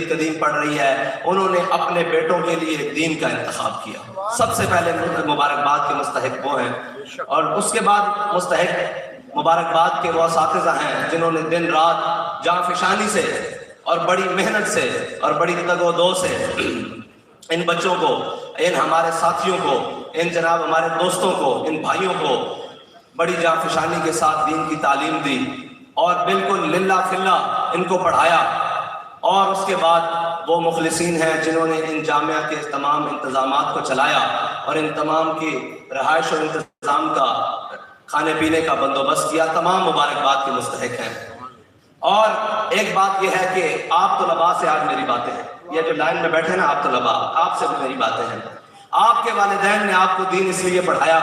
قدیم پڑھ رہی ہے، انہوں نے اپنے بیٹوں کے لیے دین کا انتخاب کیا. سب سے پہلے مبارکباد کے مستحق وہ ہیں، اور اس کے بعد مستحق مبارکباد کے وہ اساتذہ ہیں جنہوں نے دن رات جاں فشانی سے اور بڑی محنت سے اور بڑی تگ و دو سے ان بچوں کو، ان ہمارے ساتھیوں کو، ان جناب ہمارے دوستوں کو، ان بھائیوں کو بڑی جاں فشانی کے ساتھ دین کی تعلیم دی اور بالکل للہ فلہ ان کو پڑھایا. اور اس کے بعد وہ مخلصین ہیں جنہوں نے ان جامعہ کے تمام انتظامات کو چلایا اور ان تمام کی رہائش و انتظام کا، کھانے پینے کا بندوبست کیا. تمام مبارکباد کے مستحق ہیں. اور ایک بات یہ ہے کہ آپ طلباء سے آج میری باتیں ہیں، یہ جو لائن میں بیٹھے نا آپ طلباء، آپ سے میری باتیں ہیں. آپ کے والدین نے آپ کو دین اس لیے پڑھایا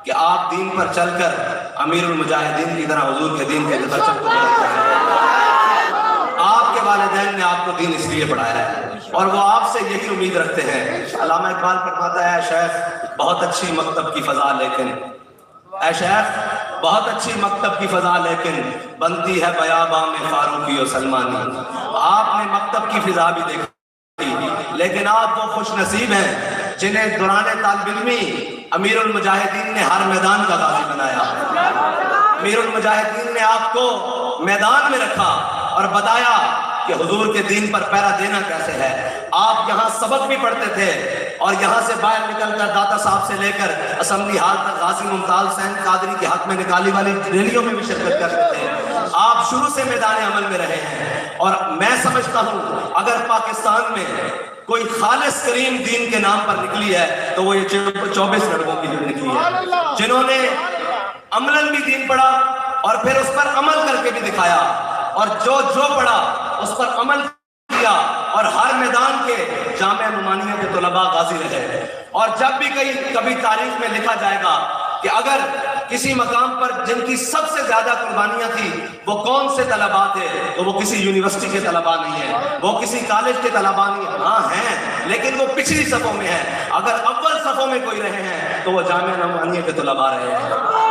کہ آپ دین پر چل کر امیر المجاہدین کی طرح حضور کے دین کے پرچم کو بلند کریں. آپ کے والدین نے آپ کو دین اس لیے پڑھایا ہے اور وہ آپ سے یہی امید رکھتے ہیں. علامہ اقبال فرماتا ہے، شیخ بہت اچھی مکتب کی فضا لیکن، اے شیخ بہت اچھی مکتب کی فضا لیکن بنتی ہے بیاباں میں فاروقی و سلمانی. آپ نے مکتب کی فضا بھی دیکھی، لیکن آپ وہ خوش نصیب ہیں جنہیں دوران طالب علمی امیر المجاہدین نے ہر میدان کا غازی بنایا. امیر المجاہدین نے آپ کو میدان میں رکھا اور بتایا کہ حضور کے دین پر پہرا دینا کیسے ہے. آپ یہاں سبق بھی پڑھتے تھے اور یہاں سے باہر نکل کر داتا صاحب سے لے کر اسمبلی ہال تک غازی ممتاز حسین قادری کے حق میں نکالی والی ریلیوں میں بھی شرکت کرتے تھے. آپ شروع سے میدان عمل میں رہے ہیں اور میں سمجھتا ہوں اگر پاکستان میں کوئی خالص کریم دین کے نام پر نکلی ہے تو وہ یہ 24 لڑکوں کی جو نکلی ہے، جنہوں نے عملاً بھی دین پڑھا اور پھر اس پر عمل کر کے بھی دکھایا، اور جو پڑھا اس پر عمل کیا، اور ہر میدان کے جامعہ نعمانیہ کے طلباء غازی رہے. اور جب بھی کبھی تاریخ میں لکھا جائے گا کہ اگر کسی مقام پر جن کی سب سے زیادہ قربانیاں تھیں وہ کون سے طلباء تھے، تو وہ کسی یونیورسٹی کے طلباء نہیں ہیں، وہ کسی کالج کے طلباء نہیں ہیں. ہاں ہیں، لیکن وہ پچھلی صفوں میں ہیں. اگر اول صفوں میں کوئی رہے ہیں تو وہ جامعہ نعمانیہ کے طلباء رہے ہیں.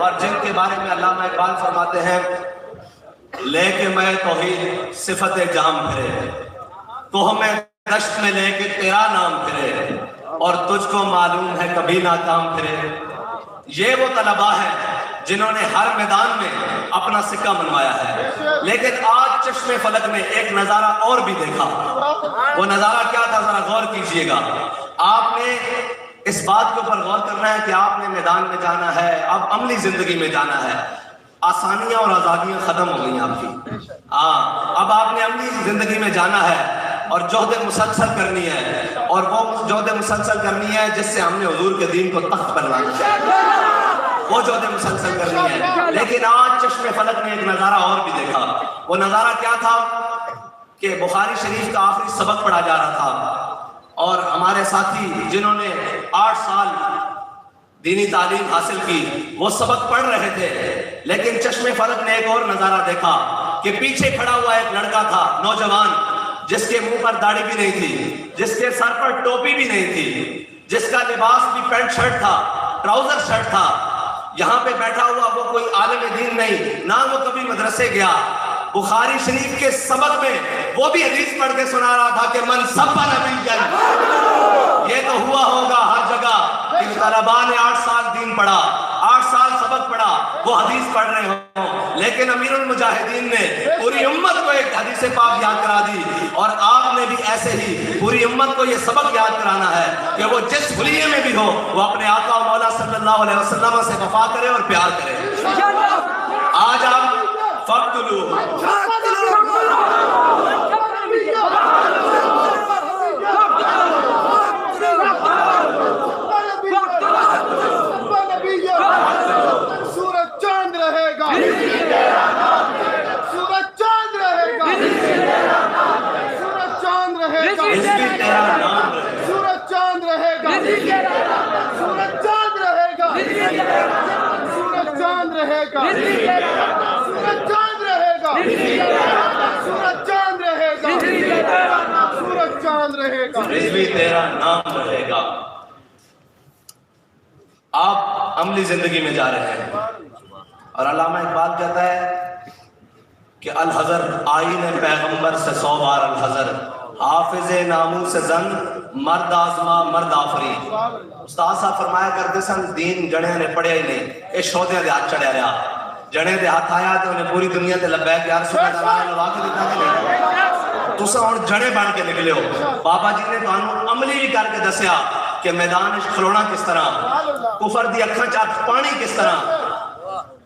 اور جن کے بارے میں علامہ اقبال فرماتے ہیں، لے کے میں توحید صفت جام پھرے، تو ہمیں دشت میں لے کے تیرا نام پھرے، اور تجھ کو معلوم ہے کبھی ناکام پھرے. یہ وہ طلباء ہیں جنہوں نے ہر میدان میں اپنا سکہ منوایا ہے. لیکن آج چشم فلک نے ایک نظارہ اور بھی دیکھا. وہ نظارہ کیا تھا؟ ذرا غور کیجئے گا. آپ نے اس بات کے اوپر غور کرنا ہے کہ آپ نے میدان میں جانا ہے، اب عملی زندگی میں جانا ہے. آسانیاں اور آزادیاں ختم ہو گئی آپ کی. اب آپ نے عملی زندگی میں جانا ہے اور جہد مسلسل کرنی ہے، اور وہ جہد مسلسل کرنی ہے جس سے ہم نے حضور کے دین کو تخت پر لانا ہے. وہ جہد مسلسل کرنی ہے. لیکن آج چشم فلک نے ایک نظارہ اور بھی دیکھا. وہ نظارہ کیا تھا کہ بخاری شریف کا آخری سبق پڑھا جا رہا تھا اور ہمارے ساتھی جنہوں نے 8 سال دینی تعلیم حاصل کی وہ سبق پڑھ رہے تھے. لیکن چشم فلک نے ایک اور نظارہ دیکھا کہ پیچھے کھڑا ہوا ایک لڑکا تھا، نوجوان، جس کے منہ پر داڑھی بھی نہیں تھی، جس کے سر پر ٹوپی بھی نہیں تھی، جس کا لباس بھی پینٹ شرٹ تھا، ٹراؤزر شرٹ تھا. یہاں پہ بیٹھا ہوا وہ کوئی عالم دین نہیں، نہ وہ کبھی مدرسے گیا. بخاری شریف کے سبق میں وہ بھی حدیث پڑھ کے سنا رہا تھا کہ من سب نبی. یہ تو ہوا ہوگا ہر جگہ کہ طلباء نے 8 سال دین پڑھا، 8 سال سبق پڑھا، وہ حدیث پڑھ رہے ہوں. لیکن امیر المجاہدین نے پوری امت کو ایک حدیث پاک یاد کرا دی، اور آپ نے بھی ایسے ہی پوری امت کو یہ سبق یاد کرانا ہے کہ وہ جس حلیے میں بھی ہو وہ اپنے آقا و مولا صلی اللہ علیہ وسلم سے وفا کرے اور پیار کرے. آج آپ سورج چاند رہے گا. گا، سورج چاند رہے گا، سورج چاند رہے گا، سورج چاند رہے گا، رضوی تیرا نام رہے گا۔ آپ عملی زندگی میں جا رہے ہیں اور علامہ اقبال کہتا ہے کہ الحذر آئین پیغمبر سے 100 بار الحذر، حافظ ناموس زن مرد آزما مرد آفری۔ استاد صاحب فرمایا کرتے سن دین جڑے نے پڑھیا ہی نہیں، یہ شودیاں دے ہاتھ چڑھیا رہا، جڑے دے ہاتھ آیا تو انہیں پوری دنیا تے لبیک یا رسول اللہ لوا کے دیتا کہ نہیں، تسا اور جڑے بن کے نکلے ہو۔ بابا جی نے تانوں عملی بھی کر کے دسیا کہ میدان کھلونا کس طرح، کفر دی اکھاں چ پانی کس طرح،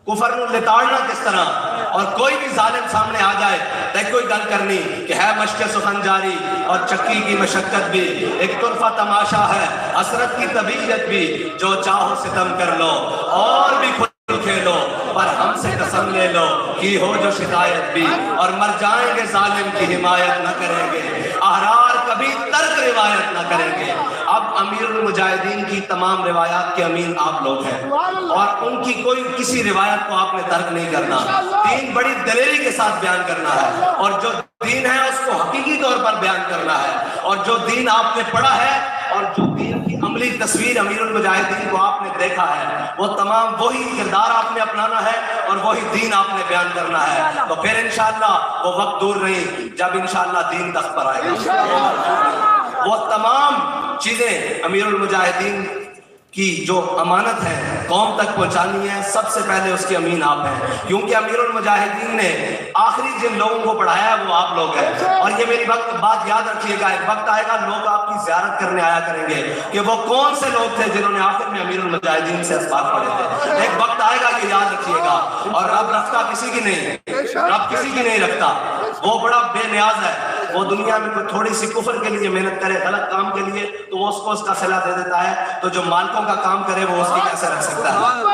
کفر نو لتاڑنا کس طرح، اور کوئی بھی ظالم سامنے آ جائے تو کوئی گل کرنی کہ ہے مشق سخن جاری اور چکی کی مشقت بھی، ایک طرفہ تماشا ہے حسرت کی طبیعت بھی، جو چاہو ستم کر لو اور بھی کھل کھیلو، پر ہم سے قسم لے لو کی ہو جو شکایت بھی، اور مر جائیں گے ظالم کی حمایت نہ کریں گے، احرار کبھی ترک روایت نہ کریں گے۔ اب امیر المجاہدین کی تمام روایات کے امین آپ لوگ ہیں، اور ان کی کوئی کسی روایت کو آپ نے ترک نہیں کرنا، دین بڑی دلیری کے ساتھ بیان کرنا ہے، اور جو دین ہے اس کو حقیقی طور پر بیان کرنا ہے، اور جو دین آپ نے پڑھا ہے اور جو دین کی عملی تصویر امیر المجاہدین کو آپ نے دیکھا ہے، وہ تمام وہی کردار آپ نے اپنانا ہے اور وہی دین آپ نے بیان کرنا ہے، تو پھر انشاءاللہ وہ وقت دور نہیں جب انشاءاللہ دین تخت پر آئے گا۔ وہ تمام چیزیں امیر المجاہدین کی جو امانت ہے قوم تک پہنچانی ہے، سب سے پہلے اس کے امین آپ ہیں، کیونکہ امیر المجاہدین نے آخری جن لوگوں کو پڑھایا ہے وہ آپ لوگ ہیں۔ اور یہ میری بات یاد رکھیے گا، ایک وقت آئے گا لوگ آپ کی زیارت کرنے آیا کریں گے کہ وہ کون سے لوگ تھے جنہوں نے آخر میں امیر المجاہدین سے اسباق پڑھے تھے، ایک وقت آئے گا، یہ یاد رکھیے گا۔ اور رب رکھتا کسی کی نہیں، رب کسی کی نہیں رکھتا، وہ بڑا بے نیاز ہے، وہ دنیا میں کوئی تھوڑی سی کفر کے لیے محنت کرے غلط کام کے لیے تو وہ اس کو اس کا صلہ دے دیتا ہے، تو جو مالکوں کا کام کرے وہ اس کی کیسے رکھ سکتا ہے؟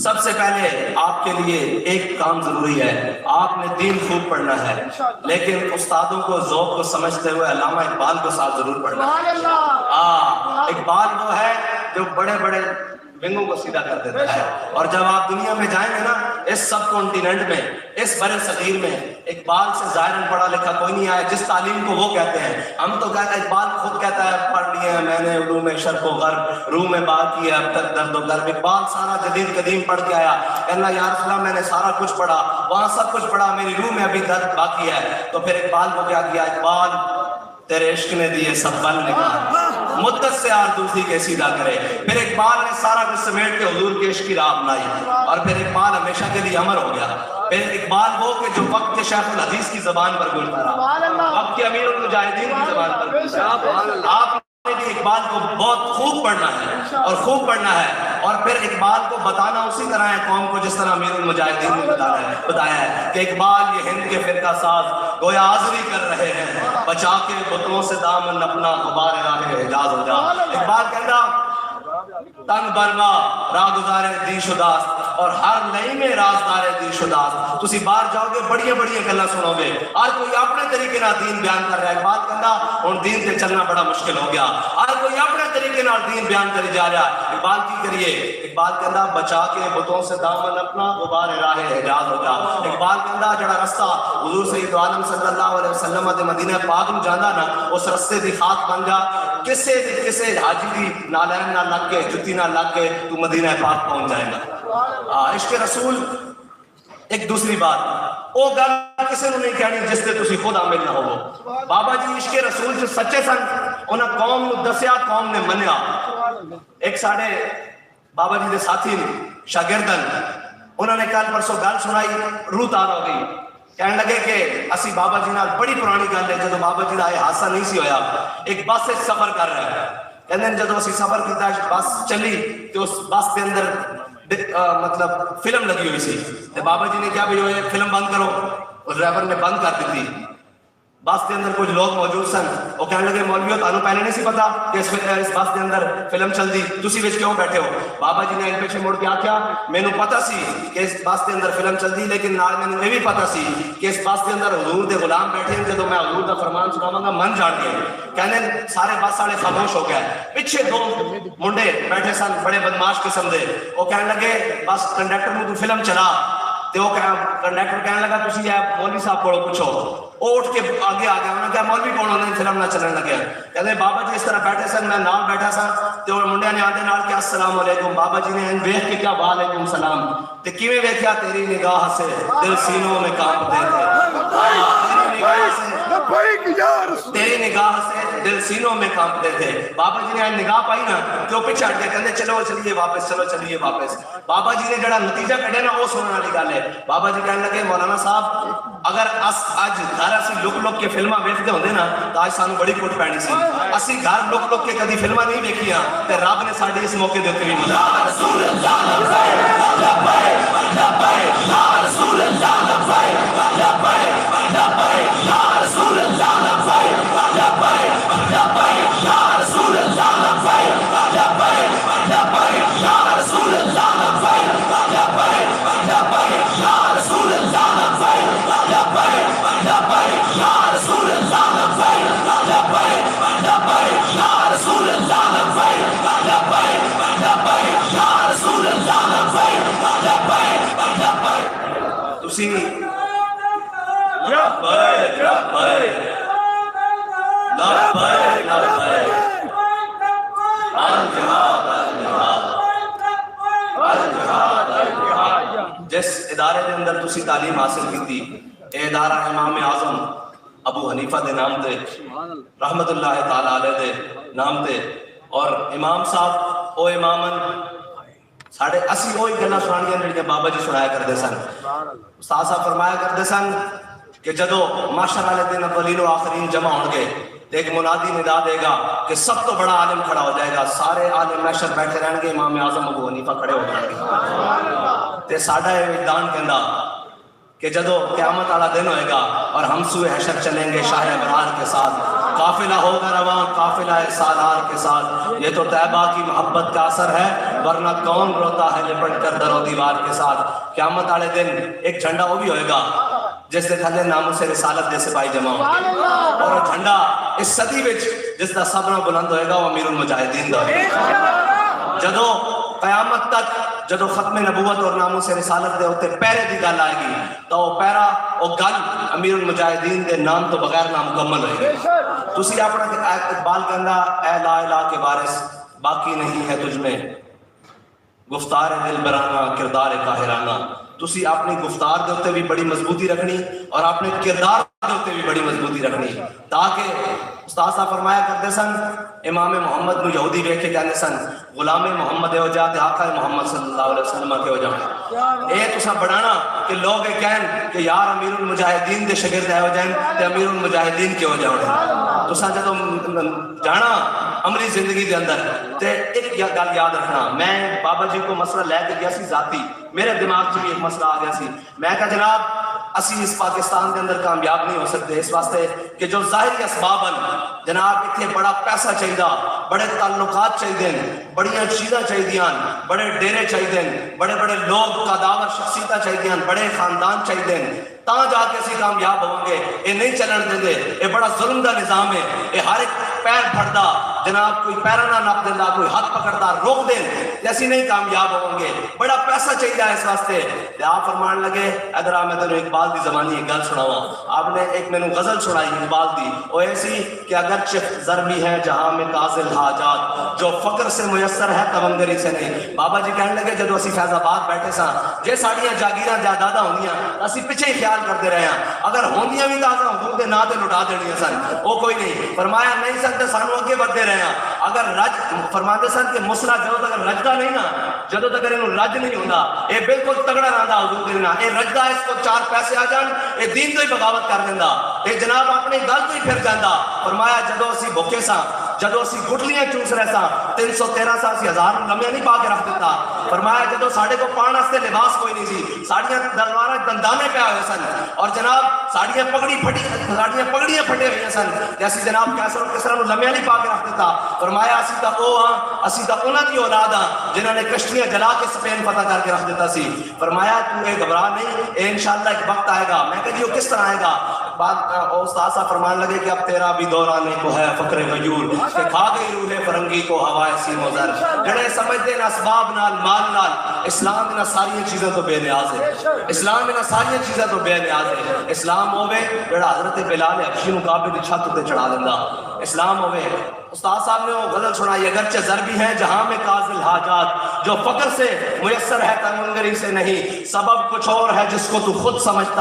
سب سے پہلے آپ کے لیے ایک کام ضروری ہے، آپ نے دین خوب پڑھنا ہے، لیکن استادوں کو ذوق کو سمجھتے ہوئے علامہ اقبال کو ساتھ ضرور پڑھنا ہے۔ اقبال وہ ہے جو بڑے بڑے ونگوں کو سیدھا کر دیتا ہے، اور جب آپ دنیا میں جائیں گے نا، اس سب کانٹیننٹ میں، اس برِ صغیر میں اقبال سے ظاہراً پڑھا لکھا کوئی نہیں آیا جس تعلیم کو وہ کہتے ہیں۔ ہم تو کہتے ہیں، اقبال خود کہتا ہے پڑھ لیے ہیں میں نے علوم شرق و غرب، روح میں بات کی ہے اب تک درد و غرب۔ اقبال سارا جدید قدیم پڑھ کے آیا، کہنا یا رسول اللہ میں نے سارا کچھ پڑھا، وہاں سب کچھ پڑھا، میری روح میں ابھی درد باقی ہے۔ تو پھر اقبال کو کیا کیا؟ اقبال تیرے عشق نے دیے سب بل نگاہ، مدت سے آردوزی کے سیدھا کرے۔ پھر اقبال نے سارا کچھ سمیٹ کے حضور کے عشق کی راہ اپنائی، اور پھر اقبال ہمیشہ کے لیے امر ہو گیا۔ پھر اقبال وہ کہ جو وقت کے شیخ الحدیث کی زبان پر گولتا رہا، وقت کے امیر المجاہدین کی زبان پر گولتا رہا۔ آپ نے بھی اقبال کو بہت خوب پڑھنا ہے اور خوب پڑھنا ہے، اور پھر اقبال کو بتانا اسی طرح ہے قوم کو جس طرح امیر المجاہدین نے بتایا ہے کہ اقبال یہ ہند کے فرقہ ساز گویا حاضری کر رہے ہیں، بچا کے بتوں سے دامن اپنا غبار راہ حجاز ہو جا۔ اقبال کہتا تنگ برما راہ گزارے دی شداست اور ہر نئی میں رازدار دی شداست۔ تسی باہر جاؤ گے بڑی بڑی گلاں سنو گے، ہر کوئی اپنے طریقے نال دین بیان کر رہا ہے۔ اقبال کہندا ہن دین تے چلنا بڑا مشکل ہو گیا، ہر کوئی اپنے طریقے نال دین بیان کری جا رہا ہے۔ اقبال کی کریے؟ اقبال کہندا بچا کے بتوں سے دامن اپنا غبار راہ حجاز ہو جا۔ اقبال کہندا جڑا رستہ حضور سید عالم صلی اللہ علیہ وسلم دے مدینہ پاک نوں جاندا نا، اس رستے دی خاک بن جا، کسے حاجی دی نالین نہ لگ کے جتی نہ لگ کے تو مدینہ پاک پہنچ جائے گا۔ عشق رسول ایک دوسری بات، وہ گل کسی نے نہیں کہنی جس سے تسی خود عامل نہ ہو۔ بابا جی عشق رسول جو سچے سن، انہاں قوم نو دسیا، قوم نے منیا۔ ایک ساڑھے بابا جی دے ساتھی شاگردن، انہوں نے کل پرسوں گل سنائی، روح تار ہو گئی، کہنے لگے کہ اسی بابا جی نال بڑی پرانی گل ہے، جدو بابا جی دا یہ حادثہ نہیں سی ہویا، ایک بس سفر کر رہا ہے، کہندے جدو اسی سفر کیتا بس چلی کہ اس بس کے اندر مطلب فلم لگی ہوئی سی، تو بابا جی نے کیا بھائی یہ فلم بند کرو، اور ڈرائیور نے بند کر دی تھی۔ بس کے اندر کچھ لوگ موجود سن، وہ کہنے لگے مولویو تانوں پہلے نہیں سی پتا کہ اس بس کے اندر فلم چل دی، تسی وچ کیوں بیٹھے ہو؟ بابا جی نے ان پیچھے مڑ کے آکھیا مینوں پتا سی کہ اس بس کے اندر فلم چل دی، لیکن نال مینوں یہ بھی پتا سی کہ اس بس کے اندر حضور دے غلام بیٹھے ہیں، جدوں میں حضور دا فرمان سناواں گا من جان گے۔ کہنے سارے بس والے خاموش ہو گئے، پیچھے دو منڈے بیٹھے سن بڑے بدماش قسم دے، وہ کہنے لگے بس کنڈکٹر نوں تو فلم چلا، تے وہ کنڈکٹر کہنے لگا تسی مولوی صاحب کو پوچھو، اٹھ کے آگے آ گیا، انہوں نے کہا مولوی کون ہونے فلم نہ چلنے لگے؟ کہتے بابا جی اس طرح بیٹھے سن، میں نال بیٹھا سا، تے منڈیا نے آدھے نال کیا السلام علیکم، بابا جی نے ویکھ کے کیا وعلیکم السلام، تے کیویں ویکھیا تیری نگاہ سے دل سینوں میں کانپتے تھے، تیری نگاہ سے دل سینوں میں کانپتے تھے۔ بابا جی نے نگاہ پائی نا کہ وہ پیچھے ہٹ کے کہتے چلو چلیے واپس، چلو چلیے واپس۔ بابا جی نے جڑا نتیجہ کڈیا نا وہ سننے والی گل ہے۔ بابا جی کہنے لگے مولانا صاحب اگر اج گھر اسی لک لک کے فلماں ویکھدے ہوندے نا تو اج سانوں بڑی کٹ پینی سی، اسی گھر لک لک کے کدی فلماں نہیں ویکھیاں تے رب نے ساڈی اس موقع دے اوتے بھی مدد رسول اللہ لبیک لبیک یا رسول اللہ لبیک لبیک لبیک یا رسول اللہ لبیک لبیک لبیک یا رسول اللہ لبیک لبیک لبیک یا رسول اللہ لبیک لبیک لبیک یا رسول اللہ لبیک لبیک لبیک یا رسول اللہ لبیک لبیک لبیک یا رسول اللہ لبیک لبیک لبیک یا رسول اللہ لبیک لبیک لبیک تسی لبیک لبیک لبیک لبیک جس ادارے دے اندر تسی تعلیم حاصل کی تھی، اے ادارہ امام اعظم ابو حنیفہ دے نام تے رحمت اللہ تعالی علیہ دے نام تے، اور امام صاحب او امامن ساڑھے اسی وہی گلاں سنانیاں جڑیاں بابا جی سنایا کرتے سن۔ استاد صاحب فرمایا کرتے سن کہ جدو معاشر والے دن اولین و آخرین جمع ہون گے تو ایک منادی ندا دے گا کہ سب تو بڑا عالم کھڑا ہو جائے گا، سارے عالم محشر بیٹھے رہن گے، امام اعظم ابو حنیفہ کھڑے ہو جائیں گے۔ تے ساڈا یہ وجدان کہندا کہ جدو قیامت والا دن ہوئے گا اور ہم سوئے حشر چلیں گے شاہ ابرار کے ساتھ، قافلہ ہوگا رواں قافلہ سالار کے ساتھ، یہ تو طیبہ کی محبت کا اثر ہے، ورنہ کون روتا ہے لپٹ کر در و دیوار کے ساتھ۔ قیامت والے دن ایک جھنڈا وہ بھی ہوئے گا جس دے تھلے ناموں سے رسالت دے سپاہی جمع ہوں گے، اور وہ جھنڈا اس صدی وچ جس دا سب نہ بلند ہوئے گا وہ امیر المجاہدین دا ہوئے گا۔ جدو قیامت تک جدو ختم نبوت اور ناموں سے رسالت دے ہوتے پیرے دی گل آئے گی تو وہ پیرا وہ گل امیر المجاہدین دے نام تو بغیر نامکمل ہوئے گی۔ تسی اپنا اقبال کہندا اے لا الہ کے وارث باقی نہیں ہے تجھ میں گفتار دل برانہ کردار قاہرانہ، تسی اپنی گفتار دے ہوتے بھی بڑی مضبوطی رکھنی اور اپنے کردار دے ہوتے بھی بڑی مضبوطی رکھنی، تاکہ استاد صاحب فرمایا کرتے سن امام محمد نو یہودی ویکھ کے کہنے سن غلام محمد ہو جا تے آقا محمد صلی اللہ علیہ وسلم کے ہو جاؤں، اے تسا بڑھانا کہ لوگ کہن کہ یار امیر المجاہدین دے شاگرد ہو جائیں تے امیر المجاہدین کے ہو جاؤں۔ تسا جدو جانا عملی زندگی دے اندر تے ایک گل یاد رکھنا، میں بابا جی کو مسئلہ لے کے گیا سی ذاتی، میرے دماغ سے بھی ایک مسئلہ آ گیا سی، میں کہا جناب اسی اس پاکستان کے اندر کامیاب نہیں ہو سکتے اس واسطے کہ جو ظاہری اسباباً جناب اتنے بڑا پیسہ چاہیے، بڑے تعلقات چاہیے، بڑیاں چیزاں چاہیے، بڑے ڈیرے چاہیے، بڑے بڑے لوگ قداور شخصیتاں چاہیے، بڑے خاندان چاہیے، تاں جا کے اسی کامیاب ہوں گے۔ یہ نہیں چلن دیں گے، یہ بڑا ظلم دا نظام ہے، یہ ہر ایک پیر پھڑدا جناب کوئی پیرا نہ نپ دینا، کوئی ہاتھ پکڑتا روک دیں ایسی نہیں کامیاب ہوں گے، بڑا پیسہ چاہیے اس واسطے۔ آپ فرمان لگے ادھر میں تینوں اقبال دی زبانی ایک گل سناواں، آپ نے ایک میں نے غزل سنائی اقبال دی، وہ ایسی کہ اگرچہ ضربی ہے جہاں میں کاظل حاجات جو فقر سے میسر ہے تونگری سے نہیں۔ بابا جی کہنے لگے جدو اسی فیض آباد بیٹھے ساں جے ساڑیاں جاگیراں جائیداداں ہوندیاں اسی پیچھے ہی خیال کرتے رہے ہیں، اگر ہوندیاں بھی تازہ حضور دے نا تے لٹا دینیاں سن، وہ کوئی نہیں۔ فرمایا نہیں سن تے سانو اگے بڑھتے رہے ہیں، اگر رج فرماتے سن کہ مسئلہ جدو تک رجدا نہیں نا، جدو تک انہوں رج نہیں ہوندا، اے بالکل تگڑا رہندا حضور دے نا، اے رجدا اس کو چار پیسے آ جان اے دین تو ہی بغاوت کر دیندا، اے جناب اپنی گل تو ہی پھر جاندا۔ فرمایا جدو اسی بھوکے ساں جدو اسی گٹلیاں چوس رہے سا 313 سال سی 1000 لمحے نہیں پا کے رکھ دیتا. فرمایا جدو ساڈے کو پاؤن واسطے لباس کوئی نہیں سی, ساڈیاں تلواراں دندانے پہ ہوئے سن, اور جناب ساڈیاں پگڑیاں پھٹے ہوئے سن, تے اسی جناب کیسر و کسرا نو لمحے نہیں پا کے رکھ دیتا. فرمایا اسی تا او ہاں, اسی تا انہاں دی اولاد ہاں جنہاں نے کشتیاں جلا کے اسپین فتح کر کے رکھ دیتا سی. فرمایا تو اے گھبرا نہیں, اے انشاءاللہ ایک وقت آئے گا. میں کہا جی وہ کس طرح آئے گا؟ بعد استاد صاحب فرمان لگے کہ اب تیرا بھی دور آنے کو ہے فقر غیور, کہ کھا گئی روح فرنگی کو ہوائے سیم و زر. جڑے سمجھتے ہیں اسباب نال مال نال, اسلام انہاں ساری چیزیں تو بے نیاز ہے. اسلام انہاں ساری چیزیں تو بے نیاز ہے. اسلام ہوے جڑا حضرت بلال حبشی نو کعبے دی چھت تے چڑھا دیندا. اسلام ہوے. استاد صاحب نے وہ غزل سنائی, اگرچہ زر بھی ہے جہاں میں قاضل حاجات, جو فقر سے میسر ہے تنگری سے نہیں, سبب کچھ اور ہے جس کو تو خود سمجھتا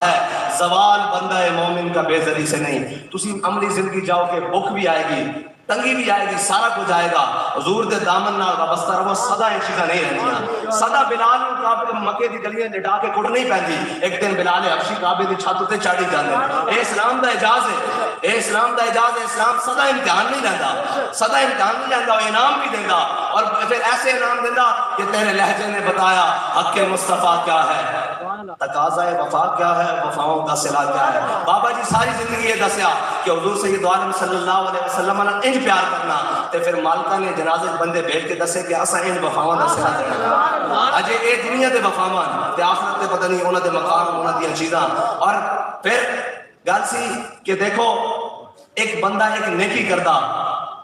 ہے, زوال بندہ مومن کا بے زری سے نہیں. تسی عملی زندگی جاؤ کہ بھوک بھی آئے گی, تنگی بھی آئے گی, سارا کچھ آئے گا. حضور دے دامن نال وابستہ رہو, سدا یہ چیزاں نہیں رہندیاں. سدا بلال نو کعبے مکے دی گلیاں لٹا کے کٹ نہیں پیندی. ایک دن بلال حبشی کعبے دی چھت تے چڑھ جاندے. اے اسلام دا اعجاز ہے, اے اسلام دا اعجاز ہے. اسلام سدا امتحان نہیں لیندا, سدا امتحان نہیں لیندا, وہ انعام بھی دیندا, اور پھر ایسے انعام دیندا کہ تیرے لہجے نے بتایا حق مصطفیٰ کیا ہے, تقاضا وفا کیا ہے, وفاؤں کا صلہ کیا ہے. بابا جی ساری زندگی یہ دسیا کہ حضور سید عالم صلی اللہ علیہ وسلم نے انج پیار کرنا, تے پھر مالکہ نے جنازے بندے بھیج کے دسے کہ اساں انج وفاواں دا صلہ دینا. اجے اے دنیا دے وفاواں تے آخرت تے پتہ نہیں انہاں دے مقام انہاں دی چیزاں. اور پھر گل سی کہ دیکھو ایک بندہ ایک نیکی کردا,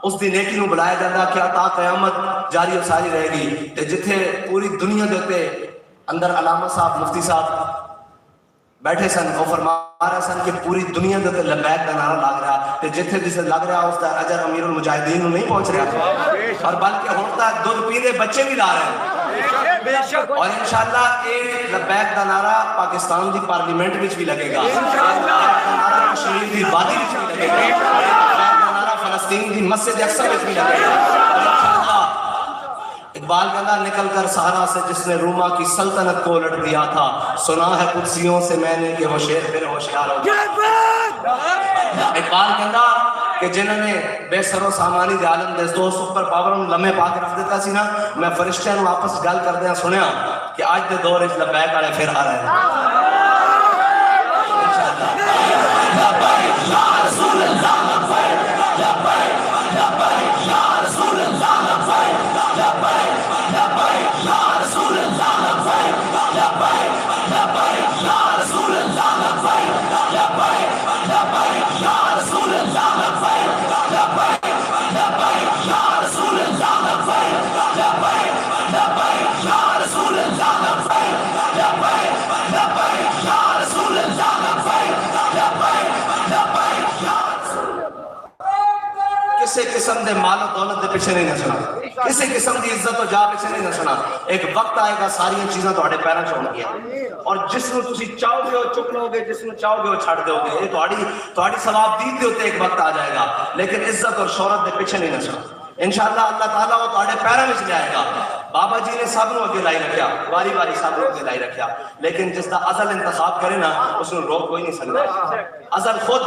اس دی نیکی نو بلایا جاتا کیا تا قیامت جاری و ساری رہے گی. تے جتھے پوری دنیا دے تے اندر علامہ صاحب مفتی صاحب بیٹھے سن, وہ فرما رہے سن کہ پوری دنیا دے تے لبیک دا نعرہ لگ رہا, تے جتھے جسے لگ رہا اس دا اجر امیر المجاہدین نو نہیں پہنچ رہا, اور بلکہ ہن تک دودھ پیندے بچے بھی لا رہے ہیں. اور انشاءاللہ اے لبیک دا نعرہ پاکستان دی پارلیمنٹ وچ بھی لگے گا, نعرہ کشمیر دی وادی وچ بھی لگے گا, لبیک دا نعرہ فلسطین دی مسجد اقصی وچ بھی لگے گا. اقبال کہتا نکل کر سہارا سے جس نے روما کی سلطنت کو الٹ دیا تھا, سنا ہے قدسیوں سے میں نے کہ وہ شیر پھر ہوشیار ہو گیا. اقبال کہتا کہ جنہوں نے بے سر و سامانی دے عالم دے دو سپر پاور لمحے پا کے رکھ دیتا سی نا, میں فرشتیاں نو واپس گل کر دیا سنیا کہ آج دے دور اس لبیک والے پھر آ رہے ہیں. کسی قسم دے مال و دولت دے پیچھے نہیں نچنا, کسی قسم دی عزت و جا پیچھے نہیں نچنا. ایک وقت آئے گا ساری چیزاں تہاڈے پیراں چ ہون گیاں, اور جس نو تسی چاہو گے وہ چک لو گے, جس نو چاہو گے وہ چھڑ دو گے. یہ تہاڈی ثواب دید دے اوتے ایک وقت آ جائے گا, لیکن عزت اور شہرت دے پیچھے نہیں نچنا. انشاءاللہ اللہ تعالیٰ وہ تہاڈے پیراں وچ لے آئے گا. بابا جی نے سب نو اگے لائی رکھیا, واری واری سب نو اگے لائی رکھیا, لیکن جس دا ازل انتخاب کرے نا اس نو روک کوئی نہیں سکتا. ازل خود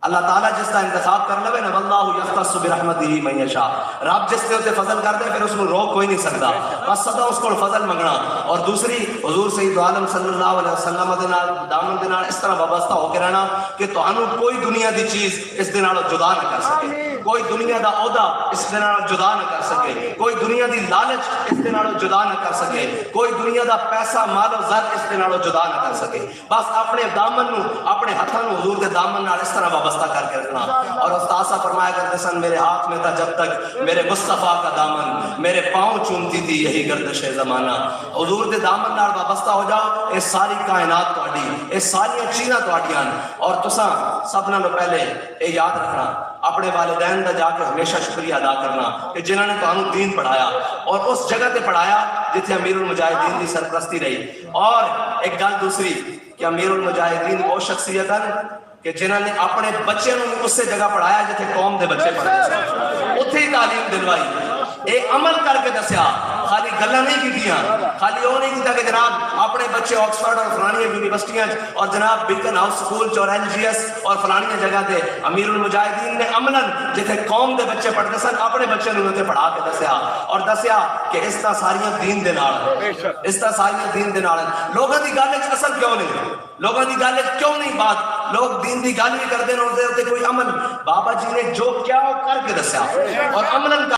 اللہ تعالیٰ جس کا انتخاب کر لے نا, واللہ یختص برحمتہ من یشاء, رب جس کے اوتے فضل کر دے پھر اس کو روک کوئی نہیں سکتا. بس سدا اس کو فضل منگنا. اور دوسری حضور سید عالم صلی اللہ علیہ وسلم دے نال دامن دے نال اس طرح وابستہ ہو کے رہنا کہ تہانوں کوئی دنیا دی چیز اس دے نال جدا نہ کر سکے, کوئی دنیا دا عہدہ اس دے نال جدا نہ کر سکے, کوئی دنیا دی لالچ اس دے نال جدا نہ کر سکے, کوئی دنیا دا پیسہ مال و زر اس دے نال جدا نہ کر سکے. بس اپنے دامن نو اپنے ہتھاں نو حضور دے دامن نال اس طرح کر کے رکھنا. اور استاد صاحب فرمایا کرتے سن میرے ہاتھ میں تھا جب تک میرے مصطفیٰ کا دامن, میرے پاؤں چومتی تھی یہی گردش زمانہ. حضور دے دامن نال وابستہ ہو جاؤ, اے ساری کائنات تہاڈی, اے ساری چیزاں تہاڈیاں. اور تساں سب نالوں پہلے اے یاد رکھنا اپنے والدین دا جا کے ہمیشہ شکریہ ادا کرنا کہ جنہوں نے تہانوں دین پڑھایا, اور اس جگہ تے پڑھایا جتھے امیر المجاہدین دی سرپرستی رہی. اور ایک گل دوسری کہ امیر المجاہدین وہ شخصیت کہ جنہوں نے اپنے بچے نو اس سے جگہ پڑھایا جتھے قوم دے بچے پڑھے, اتھے ہی تعلیم دلوائی, ایک عمل کر کے دسیا، خالی گلاں نہیں کیتیاں، خالی وہ نہیں کیتا کہ جناب اپنے بچے آکسفورڈ اور فلانی یونیورسٹیاں اور جناب بیکن ہاؤس سکول اور LGS اور فلانی جگہ دے امیر المجاہدین نے عملاً جتھے قوم دے بچے پڑھتے سن اپنے بچے نوں تے پڑھا کے دسیا اور دسیا کہ اس طرح ساریاں دین دے نال، اس طرح ساریاں دین دے نال۔ لوگاں دی گل وچ اصل کیوں نہیں، لوگاں دی گل وچ کیوں نہیں بات، لوگ دین دی گل بھی کردے نے، کوئی عمل بابا جی نے جو کیا وہ کر کے دسیا اور عملاً